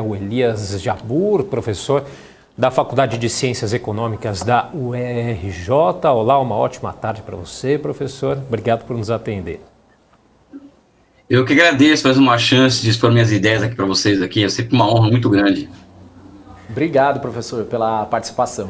O Elias Jabbour, professor da Faculdade de Ciências Econômicas da UERJ. Olá, uma ótima tarde para você, professor. Obrigado por nos atender. Eu que agradeço mais uma chance de expor minhas ideias aqui para vocês aqui. É sempre uma honra muito grande. Obrigado, professor, pela participação.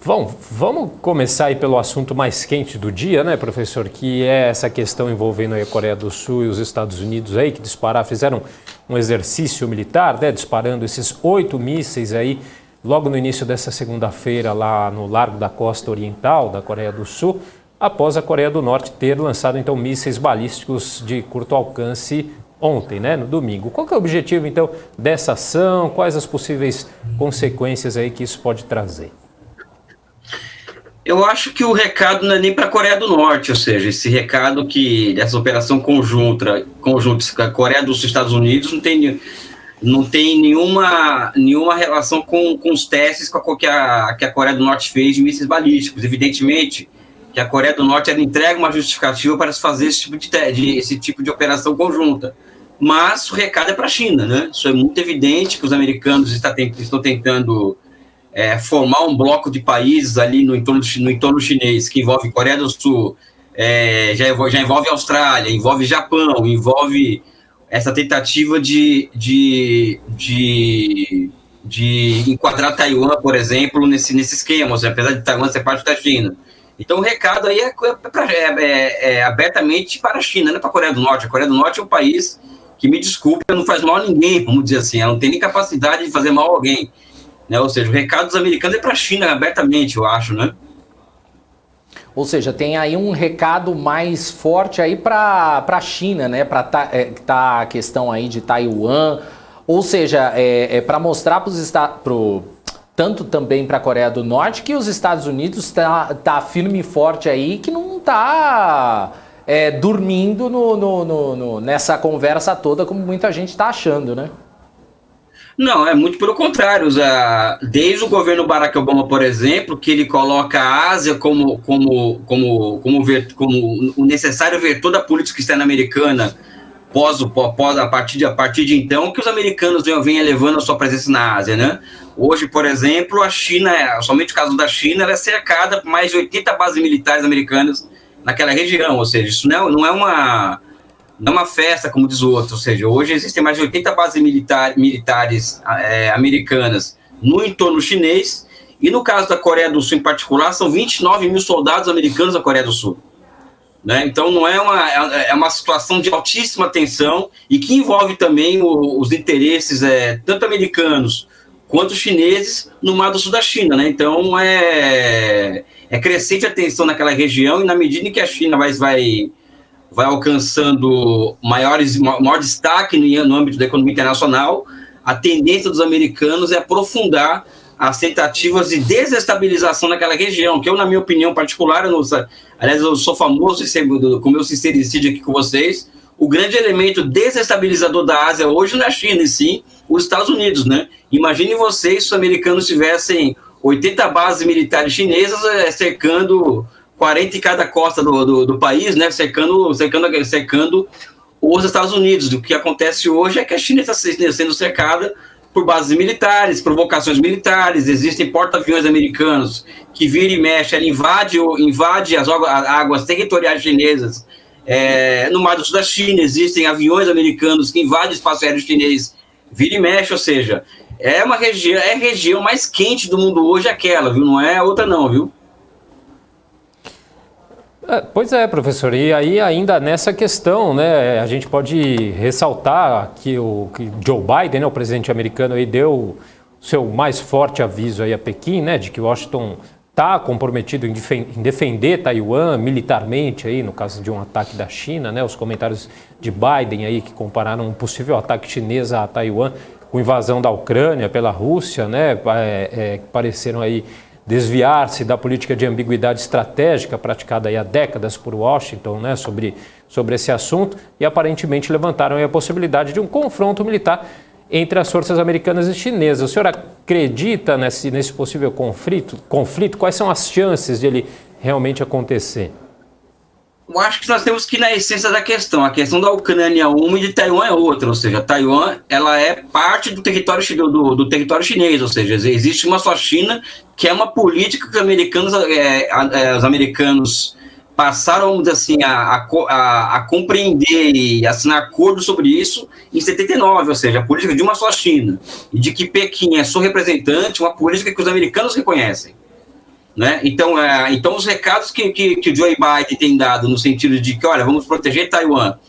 Bom, vamos começar aí pelo assunto mais quente do dia, né, professor? Que é essa questão envolvendo a Coreia do Sul e os Estados Unidos aí, que fizeram um exercício militar, né, disparando esses 8 mísseis aí, logo no início dessa segunda-feira, lá no largo da costa oriental da Coreia do Sul, após a Coreia do Norte ter lançado, então, mísseis balísticos de curto alcance ontem, né, no domingo. Qual que é o objetivo, então, dessa ação? Quais as possíveis consequências aí que isso pode trazer? Eu acho que o recado não é nem para a Coreia do Norte, ou seja, esse recado que dessa operação conjunta a Coreia dos Estados Unidos não tem nenhuma relação com os testes que a Coreia do Norte fez de mísseis balísticos. Evidentemente que a Coreia do Norte entrega uma justificativa para se fazer esse tipo de operação conjunta. Mas o recado é para a China, né? Isso é muito evidente que os americanos estão tentando formar um bloco de países ali no entorno chinês, que envolve Coreia do Sul, já envolve Austrália, envolve Japão, envolve essa tentativa de enquadrar Taiwan, por exemplo, nesse esquema, apesar de Taiwan ser parte da China. Então o recado aí é abertamente para a China, não é para a Coreia do Norte. A Coreia do Norte é um país que, me desculpe, não faz mal a ninguém, vamos dizer assim, ela não tem nem capacidade de fazer mal a alguém. Né? Ou seja, o recado dos americanos é para a China abertamente, eu acho, né? Ou seja, tem aí um recado mais forte aí para a China, né? Para tá a questão aí de Taiwan. Ou seja, para mostrar tanto também para a Coreia do Norte que os Estados Unidos tá firme e forte aí, que não tá dormindo nessa conversa toda como muita gente está achando, né? Não, é muito pelo contrário. Desde o governo Barack Obama, por exemplo, que ele coloca a Ásia como o necessário vetor da política externa americana a partir de então, que os americanos vêm elevando a sua presença na Ásia, né? Hoje, por exemplo, a China, somente o caso da China, ela é cercada por mais de 80 bases militares americanas naquela região, ou seja, isso não é uma festa, como diz o outro, ou seja, hoje existem mais de 80 bases militares americanas no entorno chinês, e no caso da Coreia do Sul em particular, são 29 mil soldados americanos na Coreia do Sul. Né? Então não é uma situação de altíssima tensão e que envolve também os interesses tanto americanos quanto chineses no Mar do Sul da China. Né? Então é crescente a tensão naquela região, e na medida em que a China vai alcançando maior destaque no âmbito da economia internacional, a tendência dos americanos é aprofundar as tentativas de desestabilização naquela região, que eu, na minha opinião particular, aliás, eu sou famoso com o meu sincericídio aqui com vocês, o grande elemento desestabilizador da Ásia hoje não é a China, e sim os Estados Unidos, né? Imaginem vocês se os americanos tivessem 80 bases militares chinesas cercando 40 em cada costa do país, né? Cercando os Estados Unidos. O que acontece hoje é que a China está sendo cercada por bases militares, provocações militares, existem porta-aviões americanos que vira e mexe, ela invade as águas territoriais chinesas no Mar do Sul da China, existem aviões americanos que invadem o espaço aéreo chinês, vira e mexe, ou seja, é a região mais quente do mundo hoje aquela, viu? Não é outra não, viu? Pois é, professor, e aí ainda nessa questão, né, a gente pode ressaltar que o Joe Biden, né, o presidente americano, aí deu o seu mais forte aviso aí a Pequim, né, de que Washington está comprometido em defender Taiwan militarmente, aí, no caso de um ataque da China, né, os comentários de Biden aí que compararam um possível ataque chinês a Taiwan com invasão da Ucrânia pela Rússia, né, pareceram aí desviar-se da política de ambiguidade estratégica praticada aí há décadas por Washington, né, sobre esse assunto, e aparentemente levantaram aí a possibilidade de um confronto militar entre as forças americanas e chinesas. O senhor acredita nesse possível conflito? Quais são as chances de ele realmente acontecer? Eu acho que nós temos que ir na essência da questão. A questão da Ucrânia é uma e de Taiwan é outra. Ou seja, Taiwan ela é parte do território, do território chinês. Ou seja, existe uma só China, que é uma política que os americanos passaram, vamos dizer assim, a compreender e assinar acordos sobre isso em 79. Ou seja, a política de uma só China. E de que Pequim é sua representante, uma política que os americanos reconhecem. Né? Então, os recados que o Joe Biden tem dado no sentido de que, olha, vamos proteger Taiwan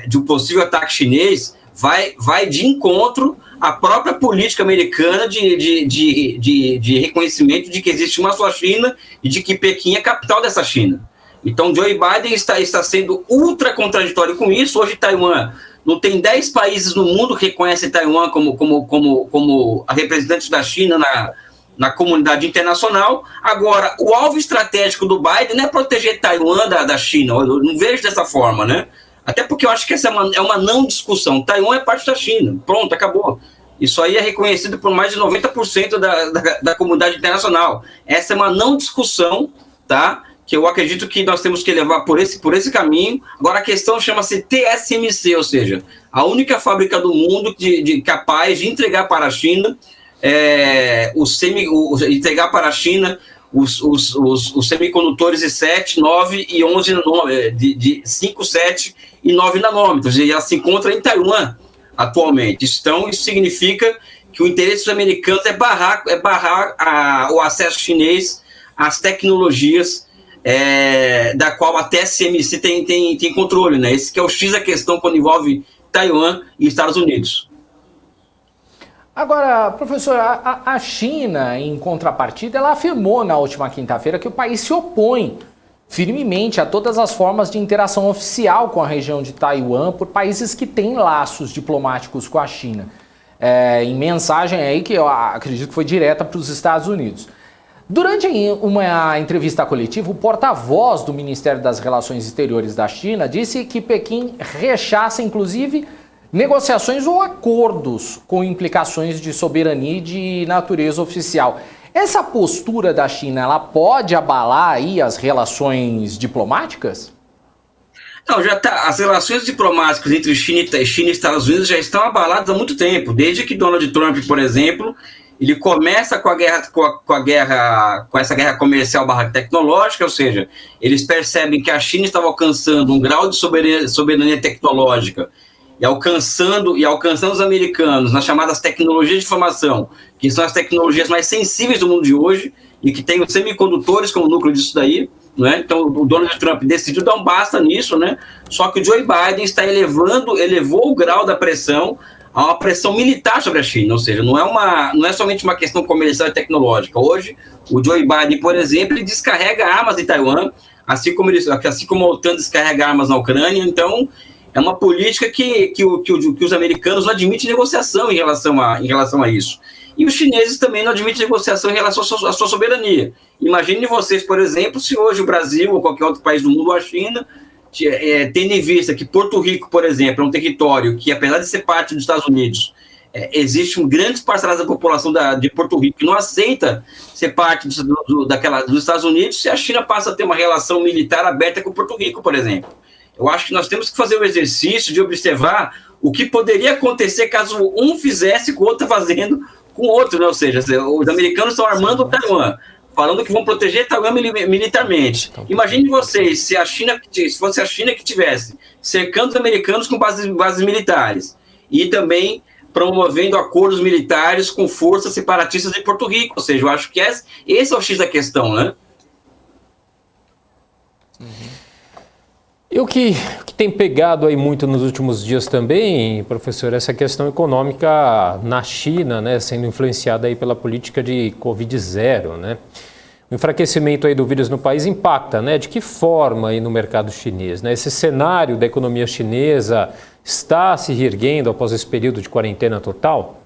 de um possível ataque chinês, vai de encontro à própria política americana de reconhecimento de que existe uma só China e de que Pequim é capital dessa China. Então, Joe Biden está sendo ultra contraditório com isso. Hoje, Taiwan não tem 10 países no mundo que reconhecem Taiwan como a representante da China na comunidade internacional. Agora, o alvo estratégico do Biden não é proteger Taiwan da China. Eu não vejo dessa forma, né? Até porque eu acho que essa é uma não discussão. Taiwan é parte da China. Pronto, acabou. Isso aí é reconhecido por mais de 90% da comunidade internacional. Essa é uma não discussão, tá? Que eu acredito que nós temos que levar por esse caminho. Agora, a questão chama-se TSMC, ou seja, a única fábrica do mundo capaz de entregar para a China entregar para a China os semicondutores de 7, 9 e 11 de 5, 7 e 9 nanômetros, e ela se encontra em Taiwan atualmente. Então, isso significa que o interesse dos americanos é barrar o acesso chinês às tecnologias da qual a TSMC tem controle, né? Esse que é o X da questão quando envolve Taiwan e Estados Unidos. Agora, professor, a China, em contrapartida, ela afirmou na última quinta-feira que o país se opõe firmemente a todas as formas de interação oficial com a região de Taiwan por países que têm laços diplomáticos com a China. Em mensagem aí que eu acredito que foi direta para os Estados Unidos. Durante uma entrevista coletiva, o porta-voz do Ministério das Relações Exteriores da China disse que Pequim rechaça, inclusive, negociações ou acordos com implicações de soberania e de natureza oficial. Essa postura da China, ela pode abalar aí as relações diplomáticas? Não, as relações diplomáticas entre China e Estados Unidos já estão abaladas há muito tempo, desde que Donald Trump, por exemplo, ele começa com essa guerra comercial / tecnológica, ou seja, eles percebem que a China estava alcançando um grau de soberania tecnológica e alcançando os americanos nas chamadas tecnologias de informação, que são as tecnologias mais sensíveis do mundo de hoje e que tem os semicondutores como núcleo disso daí, né? Então o Donald Trump decidiu dar um basta nisso, né? Só que o Joe Biden elevou o grau da pressão a uma pressão militar sobre a China, ou seja, não é somente uma questão comercial e tecnológica. Hoje, o Joe Biden, por exemplo, ele descarrega armas em Taiwan, assim como a OTAN descarrega armas na Ucrânia. Então, é uma política que os americanos não admitem negociação em relação a isso. E os chineses também não admitem negociação em relação à sua soberania. Imagine vocês, por exemplo, se hoje o Brasil ou qualquer outro país do mundo, ou a China, tendo em vista que Porto Rico, por exemplo, é um território que, apesar de ser parte dos Estados Unidos, existe grandes parcelas da população de Porto Rico que não aceita ser parte dos Estados Unidos, se a China passa a ter uma relação militar aberta com Porto Rico, por exemplo. Eu acho que nós temos que fazer o exercício de observar o que poderia acontecer caso um fizesse com o outro fazendo com o outro, né? Ou seja, os americanos estão armando o Taiwan, falando que vão proteger Taiwan militarmente. Imagine vocês, se fosse a China que estivesse cercando os americanos com bases militares e também promovendo acordos militares com forças separatistas de Porto Rico. Ou seja, eu acho que esse é o X da questão, né? E o que tem pegado aí muito nos últimos dias também, professor, essa questão econômica na China, né, sendo influenciada aí pela política de Covid-0, né? O enfraquecimento aí do vírus no país impacta, né? De que forma aí no mercado chinês, né? Esse cenário da economia chinesa está se reerguendo após esse período de quarentena total?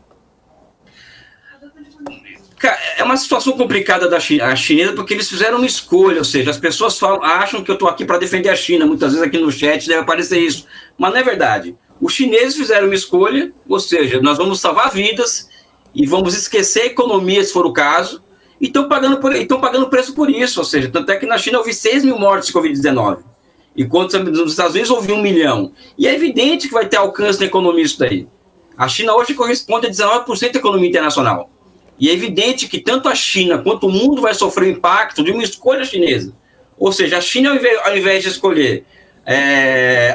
É uma situação complicada da chinesa, porque eles fizeram uma escolha, ou seja, as pessoas acham que eu estou aqui para defender a China, muitas vezes aqui no chat deve aparecer isso, mas não é verdade. Os chineses fizeram uma escolha, ou seja, nós vamos salvar vidas e vamos esquecer a economia, se for o caso, e estão pagando preço por isso, ou seja, tanto é que na China houve 6 mil mortes de Covid-19. enquanto nos Estados Unidos houve 1 milhão. E é evidente que vai ter alcance na economia isso daí. A China hoje corresponde a 19% da economia internacional. E é evidente que tanto a China quanto o mundo vai sofrer o impacto de uma escolha chinesa. Ou seja, a China, ao invés de escolher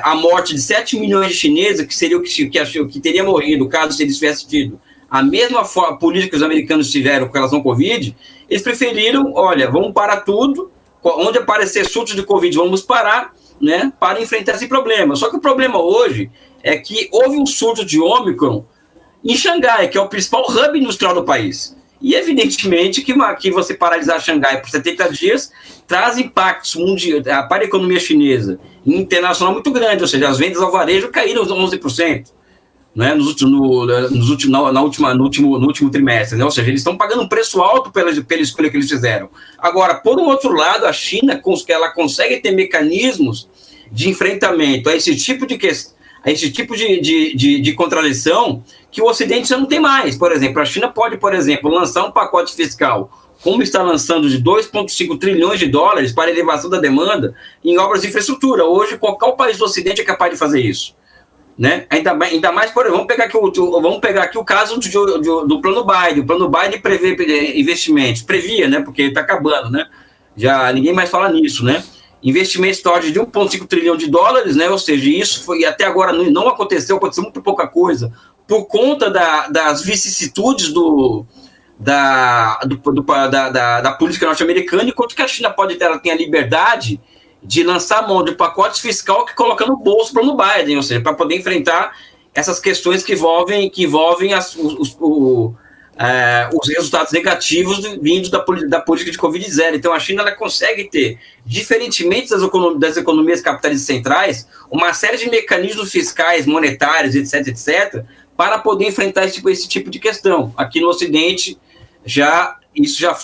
a morte de 7 milhões de chineses, que seria o que teria morrido caso eles tivessem tido a mesma política que os americanos tiveram com relação ao Covid, eles preferiram, olha, vamos parar tudo, onde aparecer surtos de Covid, vamos parar, né, para enfrentar esse problema. Só que o problema hoje é que houve um surto de Ômicron em Xangai, que é o principal hub industrial do país. E, evidentemente, que você paralisar Xangai por 70 dias traz impactos para a economia chinesa e internacional muito grandes, ou seja, as vendas ao varejo caíram 11%, né, no último trimestre. Né? Ou seja, eles estão pagando um preço alto pela escolha que eles fizeram. Agora, por um outro lado, a China ela consegue ter mecanismos de enfrentamento a esse tipo de questão, a esse tipo de contradição que o Ocidente já não tem mais. Por exemplo, a China pode, por exemplo, lançar um pacote fiscal, como está lançando, de 2,5 trilhões de dólares para a elevação da demanda em obras de infraestrutura. Hoje, qualquer país do Ocidente é capaz de fazer isso. Né? Ainda mais, por exemplo, vamos pegar aqui o caso do Plano Biden. O Plano Biden prevê investimentos, previa, né? Porque está acabando, né? Já ninguém mais fala nisso, né? Investimentos de 1,5 trilhão de dólares, né? Ou seja, isso foi, até agora não aconteceu muito pouca coisa, por conta das vicissitudes da política norte-americana, enquanto que a China ela tem a liberdade de lançar a mão de pacotes fiscal que coloca no bolso para o Biden, ou seja, para poder enfrentar essas questões que envolvem os resultados negativos vindos da política de Covid-0. Então, a China ela consegue ter, diferentemente das economias capitalistas centrais, uma série de mecanismos fiscais, monetários, etc., para poder enfrentar esse tipo de questão. Aqui no Ocidente, isso já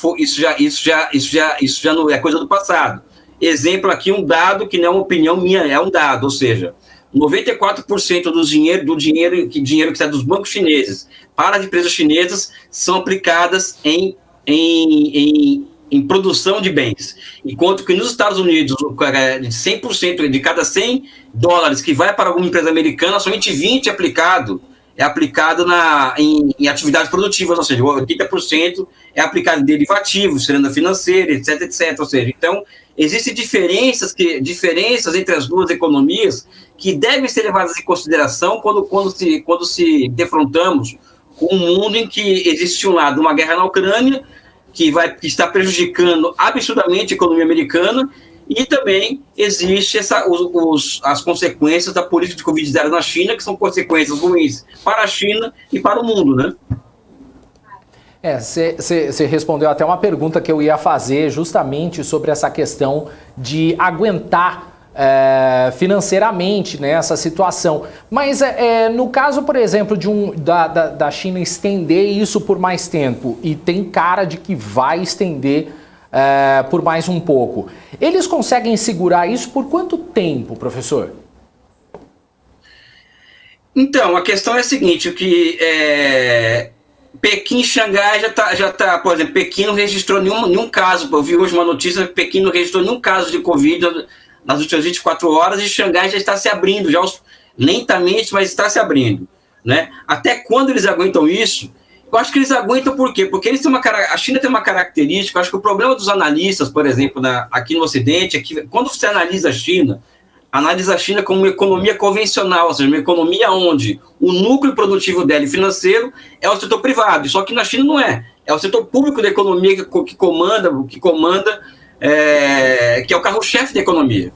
não é coisa do passado. Exemplo aqui, um dado que não é uma opinião minha, é um dado, ou seja, 94% do dinheiro que sai dos bancos chineses para as empresas chinesas são aplicadas em produção de bens. Enquanto que nos Estados Unidos, 100%, de cada 100 dólares que vai para alguma empresa americana, somente 20 é aplicado em atividades produtivas, ou seja, 80% é aplicado em derivativos, renda financeira, etc. Ou seja, então, existem diferenças entre as duas economias que devem ser levadas em consideração quando se defrontamos com um mundo em que existe, um lado, uma guerra na Ucrânia, que está prejudicando absurdamente a economia americana, e também existe as consequências da política de Covid-0 na China, que são consequências ruins para a China e para o mundo, né? Você respondeu até uma pergunta que eu ia fazer justamente sobre essa questão de aguentar financeiramente, né, essa situação. Mas no caso, por exemplo, da China estender isso por mais tempo, e tem cara de que vai estender por mais um pouco, eles conseguem segurar isso por quanto tempo, professor? Então, a questão é a seguinte, Pequim e Xangai já tá, por exemplo, Pequim não registrou nenhum caso, eu vi hoje uma notícia que Pequim não registrou nenhum caso de Covid nas últimas 24 horas, e Xangai já está se abrindo, lentamente, mas está se abrindo, né? Até quando eles aguentam isso? Eu acho que eles aguentam por quê? Porque a China tem uma característica, eu acho que o problema dos analistas, por exemplo, aqui no Ocidente, é que quando você analisa a China como uma economia convencional, ou seja, uma economia onde o núcleo produtivo dela e financeiro é o setor privado, só que na China não é. É o setor público da economia que comanda, que é o carro-chefe da economia.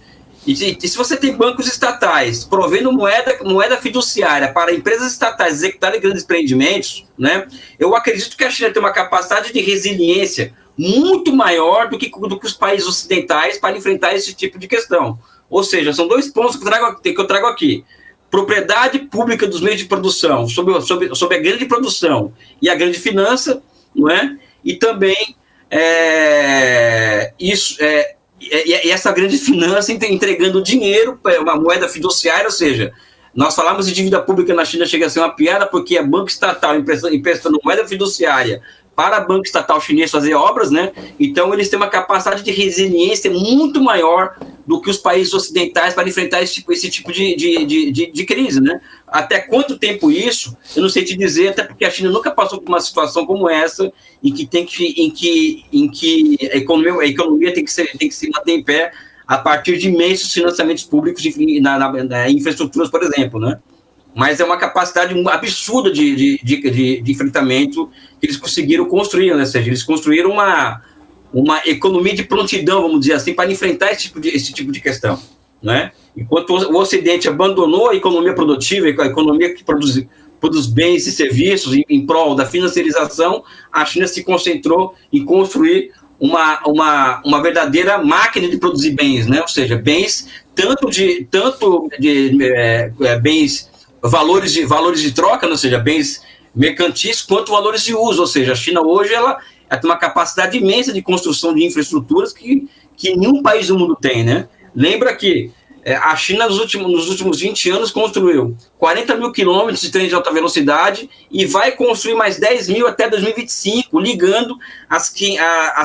E se você tem bancos estatais provendo moeda fiduciária para empresas estatais executarem grandes empreendimentos, né, eu acredito que a China tem uma capacidade de resiliência muito maior do que os países ocidentais para enfrentar esse tipo de questão. Ou seja, são dois pontos que eu trago aqui. Propriedade pública dos meios de produção sobre a grande produção e a grande finança, não é? E também e essa grande finança entregando dinheiro, uma moeda fiduciária, ou seja, nós falamos de dívida pública na China, chega a ser uma piada, porque é banco estatal emprestando moeda fiduciária para o Banco Estatal Chinês fazer obras, né? Então, eles têm uma capacidade de resiliência muito maior do que os países ocidentais para enfrentar esse tipo de crise, né? Até quanto tempo isso? Eu não sei te dizer, até porque a China nunca passou por uma situação como essa, em que a economia tem que se manter em pé a partir de imensos financiamentos públicos na infraestruturas, por exemplo, né? Mas é uma capacidade absurda de enfrentamento que eles conseguiram construir, né? Ou seja, eles construíram uma economia de prontidão, vamos dizer assim, para enfrentar esse tipo de questão, né? Enquanto o Ocidente abandonou a economia produtiva, a economia que produz bens e serviços em prol da financiarização, a China se concentrou em construir uma verdadeira máquina de produzir bens, né? Ou seja, bens tanto de bens, valores de troca, né? Ou seja, bens mercantis, quanto valores de uso. Ou seja, a China hoje ela tem uma capacidade imensa de construção de infraestruturas que nenhum país do mundo tem, né? Lembra que a China, nos últimos 20 anos, construiu 40 mil quilômetros de trem de alta velocidade e vai construir mais 10 mil até 2025, ligando as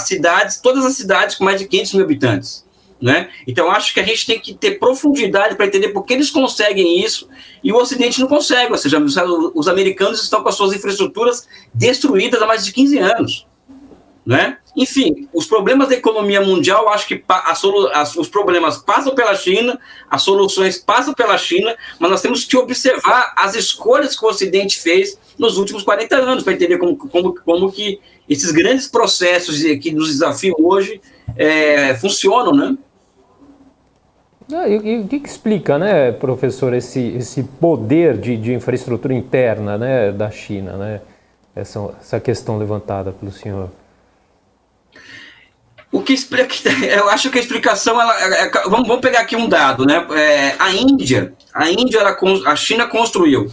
cidades, todas as cidades com mais de 500 mil habitantes, né? Então, acho que a gente tem que ter profundidade para entender por que eles conseguem isso e o Ocidente não consegue. Ou seja, os americanos estão com as suas infraestruturas destruídas há mais de 15 anos, né? Enfim, os problemas da economia mundial, acho que os problemas passam pela China, as soluções passam pela China, mas nós temos que observar as escolhas que o Ocidente fez nos últimos 40 anos, para entender como que esses grandes processos que nos desafiam hoje funcionam, né? E o que explica, né, professor, esse poder de infraestrutura interna, né, da China, né? Essa questão levantada pelo senhor. O que explica, eu acho que a explicação, vamos pegar aqui um dado, né? A China construiu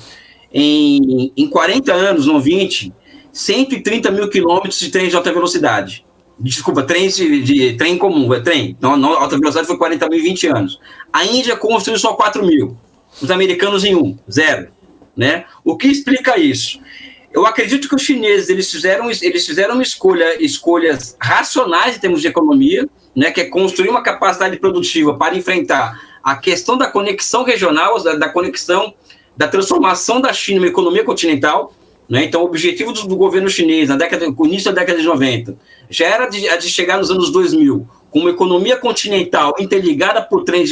em 40 anos, não 20, 130 mil quilômetros de trens de alta velocidade. Desculpa, trem comum, trem. Não, alta velocidade foi 40 mil em 20 anos. A Índia construiu só 4 mil. Os americanos em 0. Né? O que explica isso? Eu acredito que os chineses eles fizeram escolhas racionais em termos de economia, né, que é construir uma capacidade produtiva para enfrentar a questão da conexão regional, da conexão, da transformação da China em uma economia continental, né? Então, o objetivo do governo chinês, no início da década de 90, já era de chegar nos anos 2000 com uma economia continental interligada por trens,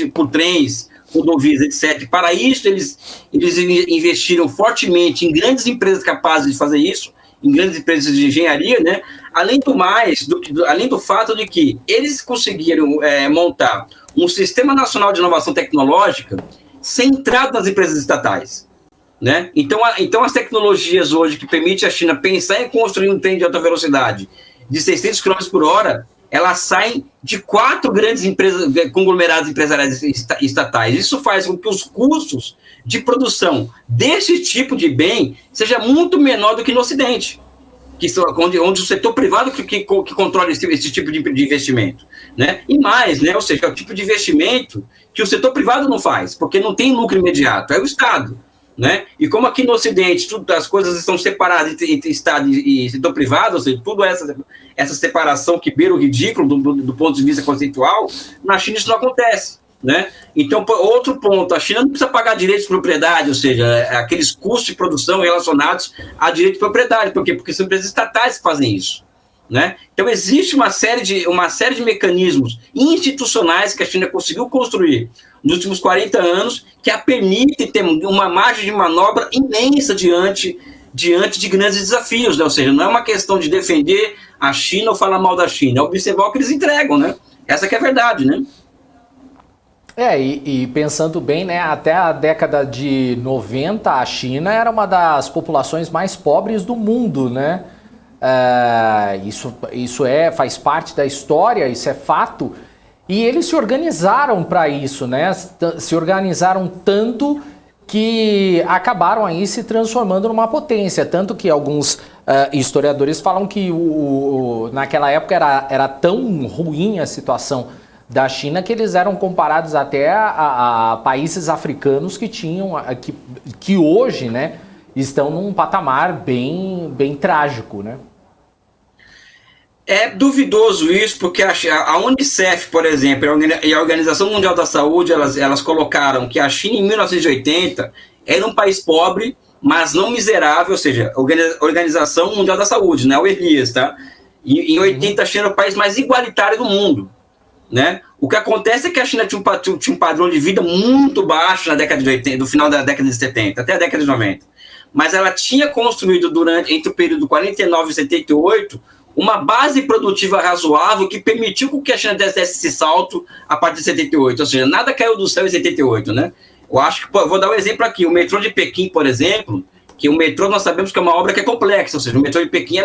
rodovias, etc. Para isso, eles investiram fortemente em grandes empresas capazes de fazer isso, em grandes empresas de engenharia, né? Além do fato de que eles conseguiram montar um Sistema Nacional de Inovação Tecnológica centrado nas empresas estatais, né? Então, as tecnologias hoje que permitem a China pensar em construir um trem de alta velocidade de 600 km por hora, elas saem de 4 grandes conglomerados empresariais estatais. Isso faz com que os custos de produção desse tipo de bem seja muito menor do que no Ocidente, onde o setor privado que controla esse tipo de investimento, né? E mais, né? Ou seja, é o tipo de investimento que o setor privado não faz, porque não tem lucro imediato, é o Estado, né? E como aqui no Ocidente as coisas estão separadas entre Estado e setor privado, ou seja, tudo essa separação que beira o ridículo do ponto de vista conceitual, na China isso não acontece, né? Então, outro ponto, a China não precisa pagar direitos de propriedade, ou seja, aqueles custos de produção relacionados a direito de propriedade. Por quê? Porque são empresas estatais que fazem isso, né? Então, existe uma série de mecanismos institucionais que a China conseguiu construir nos últimos 40 anos que a permitem ter uma margem de manobra imensa diante de grandes desafios, né? Ou seja, não é uma questão de defender a China ou falar mal da China, é observar o que eles entregam, né? Essa que é a verdade, né? E pensando bem, né, até a década de 90, a China era uma das populações mais pobres do mundo, né? Isso faz parte da história, isso é fato. E eles se organizaram para isso, né? Se organizaram tanto que acabaram aí se transformando numa potência. Tanto que alguns historiadores falam que naquela época era tão ruim a situação da China que eles eram comparados até a países africanos que hoje, né, estão num patamar bem trágico, né? É duvidoso isso, porque a Unicef, por exemplo, e a Organização Mundial da Saúde, elas colocaram que a China, em 1980, era um país pobre, mas não miserável, ou seja, Organização Mundial da Saúde, né, o Elias, tá? E em 80, a China era o país mais igualitário do mundo, né? O que acontece é que a China tinha um padrão de vida muito baixo na década de 80, do final da década de 70, até a década de 90. Mas ela tinha construído entre o período 49 e 78 uma base produtiva razoável que permitiu que a China desse esse salto a partir de 78. Ou seja, nada caiu do céu em 78, né? Eu acho que, vou dar um exemplo aqui, o metrô de Pequim, por exemplo, que o metrô nós sabemos que é uma obra que é complexa, ou seja, o metrô de Pequim,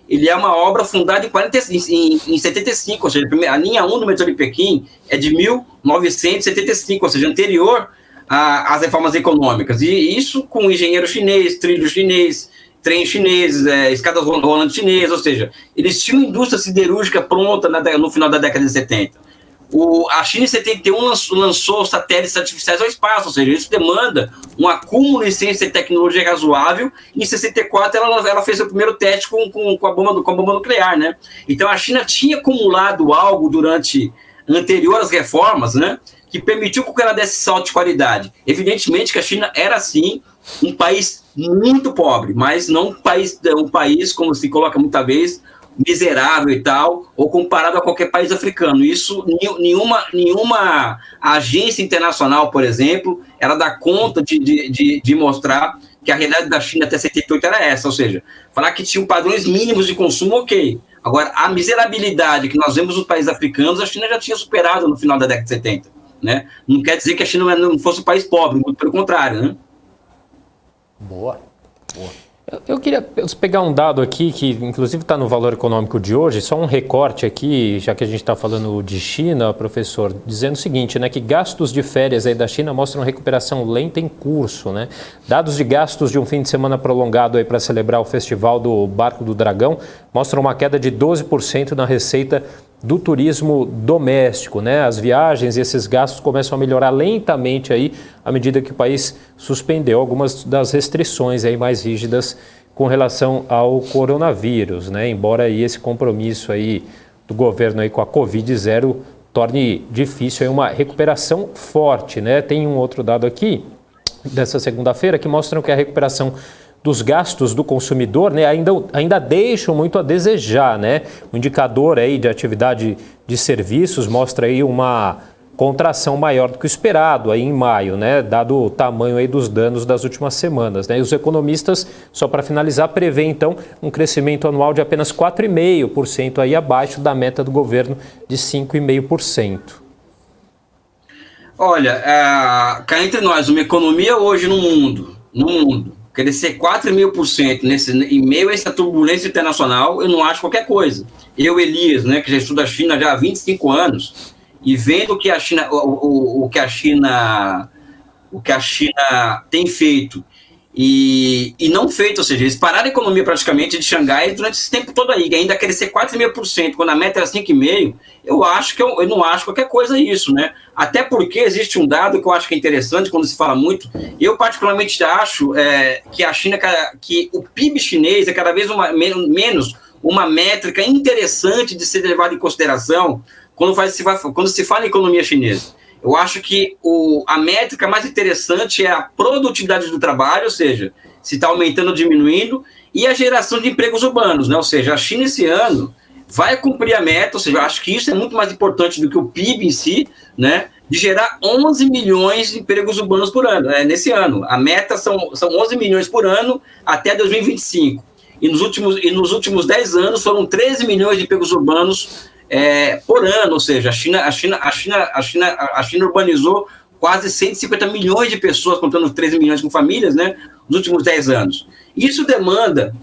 ele é uma obra fundada em 75, ou seja, a linha 1 do metrô de Pequim é de 1975, ou seja, anterior às reformas econômicas. E isso com engenheiro chinês, trilho chinês, trem chinês, escadas rolantes chinesas, ou seja, eles tinham indústria siderúrgica pronta no final da década de 70. A China, em 71, lançou satélites artificiais ao espaço, ou seja, isso demanda um acúmulo de ciência e tecnologia razoável. Em 64, ela fez o primeiro teste com a bomba nuclear, né? Então, a China tinha acumulado algo anterior às reformas, né, que permitiu que ela desse salto de qualidade. Evidentemente que a China era, sim, um país muito pobre, mas não um país, como se coloca muita vez, miserável e tal, ou comparado a qualquer país africano. Isso, nenhuma agência internacional, por exemplo, ela dá conta de mostrar que a realidade da China até 78 era essa, ou seja, falar que tinham padrões mínimos de consumo, ok. Agora, a miserabilidade que nós vemos nos países africanos, a China já tinha superado no final da década de 70. Né? Não quer dizer que a China não fosse um país pobre, muito pelo contrário. Né? Boa. Eu queria pegar um dado aqui que inclusive está no Valor Econômico de hoje, só um recorte aqui, já que a gente está falando de China, professor, dizendo o seguinte, né, que gastos de férias aí da China mostram recuperação lenta em curso, né? Dados de gastos de um fim de semana prolongado aí para celebrar o Festival do Barco do Dragão mostram uma queda de 12% na receita do turismo doméstico, né? As viagens e esses gastos começam a melhorar lentamente aí à medida que o país suspendeu algumas das restrições aí mais rígidas com relação ao coronavírus, né? Embora aí esse compromisso aí do governo aí com a Covid-0 torne difícil aí uma recuperação forte, né? Tem um outro dado aqui dessa segunda-feira que mostram que a recuperação dos gastos do consumidor, né, ainda deixam muito a desejar, né? O indicador aí de atividade de serviços mostra aí uma contração maior do que o esperado aí em maio, né, dado o tamanho aí dos danos das últimas semanas, né? E os economistas, só para finalizar, prevêem então um crescimento anual de apenas 4,5% aí abaixo da meta do governo de 5,5%. Olha, cá entre nós, uma economia hoje no mundo, crescer 4,5% em meio a essa turbulência internacional, eu não acho qualquer coisa. Eu, Elias, né, que já estudo a China já há 25 anos, e vendo que a China, o que a China tem feito e não feito, ou seja, eles pararam a economia praticamente de Xangai durante esse tempo todo aí, ainda crescer 4,5%, quando a meta era 5,5%, eu não acho qualquer coisa isso, né? Até porque existe um dado que eu acho que é interessante quando se fala muito, eu particularmente acho que o PIB chinês é cada vez menos uma métrica interessante de ser levada em consideração quando se fala em economia chinesa. Eu acho que a métrica mais interessante é a produtividade do trabalho, ou seja, se está aumentando ou diminuindo, e a geração de empregos urbanos, né? Ou seja, a China esse ano vai cumprir a meta, ou seja, eu acho que isso é muito mais importante do que o PIB em si, né? De gerar 11 milhões de empregos urbanos por ano, nesse ano. A meta são 11 milhões por ano até 2025. E nos últimos 10 anos foram 13 milhões de empregos urbanos por ano, ou seja, a China urbanizou quase 150 milhões de pessoas, contando 13 milhões com famílias, né, nos últimos 10 anos. Isso demanda,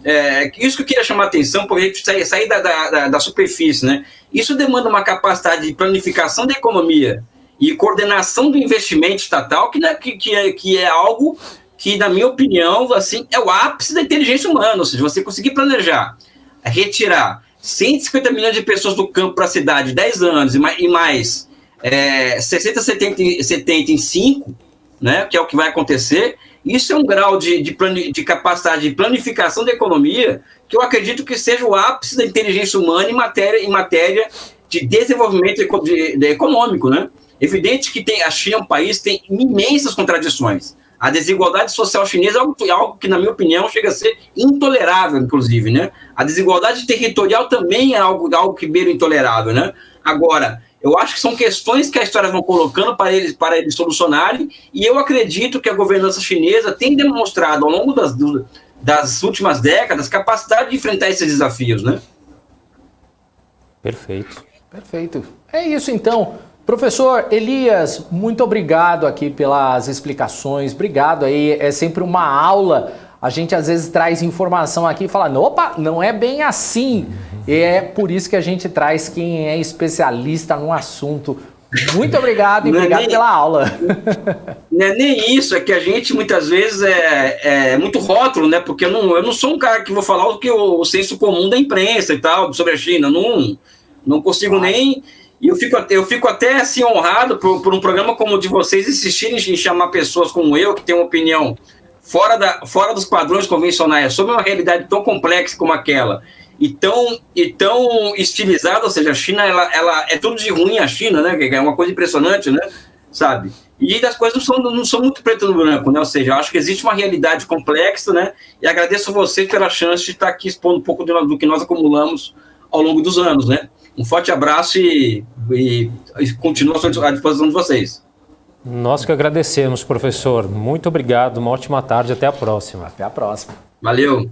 isso que eu queria chamar a atenção, porque a gente sair da superfície, né? Isso demanda uma capacidade de planificação da economia e coordenação do investimento estatal, que é algo que, na minha opinião, assim, é o ápice da inteligência humana, ou seja, você conseguir planejar, retirar 150 milhões de pessoas do campo para a cidade, 10 anos, e mais 60, 70 em 5, né, que é o que vai acontecer, Isso é um grau de capacidade de planificação da economia que eu acredito que seja o ápice da inteligência humana em matéria de desenvolvimento econômico, né? Evidente que a China é um país que tem imensas contradições. A desigualdade social chinesa é algo que, na minha opinião, chega a ser intolerável, inclusive, né? A desigualdade territorial também é algo que beira intolerável, né? Agora, eu acho que são questões que a história vão colocando para eles solucionarem, e eu acredito que a governança chinesa tem demonstrado, ao longo das últimas décadas, capacidade de enfrentar esses desafios, né? Perfeito. Perfeito. É isso, então. Professor Elias, muito obrigado aqui pelas explicações, obrigado aí, é sempre uma aula, a gente às vezes traz informação aqui e fala, opa, não é bem assim, e é por isso que a gente traz quem é especialista no assunto. Muito obrigado e obrigado pela aula. Não é nem isso, é que a gente muitas vezes é muito rótulo, né, porque eu não sou um cara que vou falar o que o senso comum da imprensa e tal, sobre a China, não consigo nem... E eu fico até assim honrado por um programa como o de vocês insistirem em chamar pessoas como eu, que tem uma opinião fora dos padrões convencionais, sobre uma realidade tão complexa como aquela, e tão estilizada, ou seja, a China, ela é tudo de ruim, a China, né? É uma coisa impressionante, né? Sabe? E as coisas não são muito preto no branco, né? Ou seja, eu acho que existe uma realidade complexa, né? E agradeço a vocês pela chance de estar aqui expondo um pouco do que nós acumulamos ao longo dos anos, né? Um forte abraço e continuo à disposição de vocês. Nós que agradecemos, professor. Muito obrigado, uma ótima tarde, até a próxima. Até a próxima. Valeu.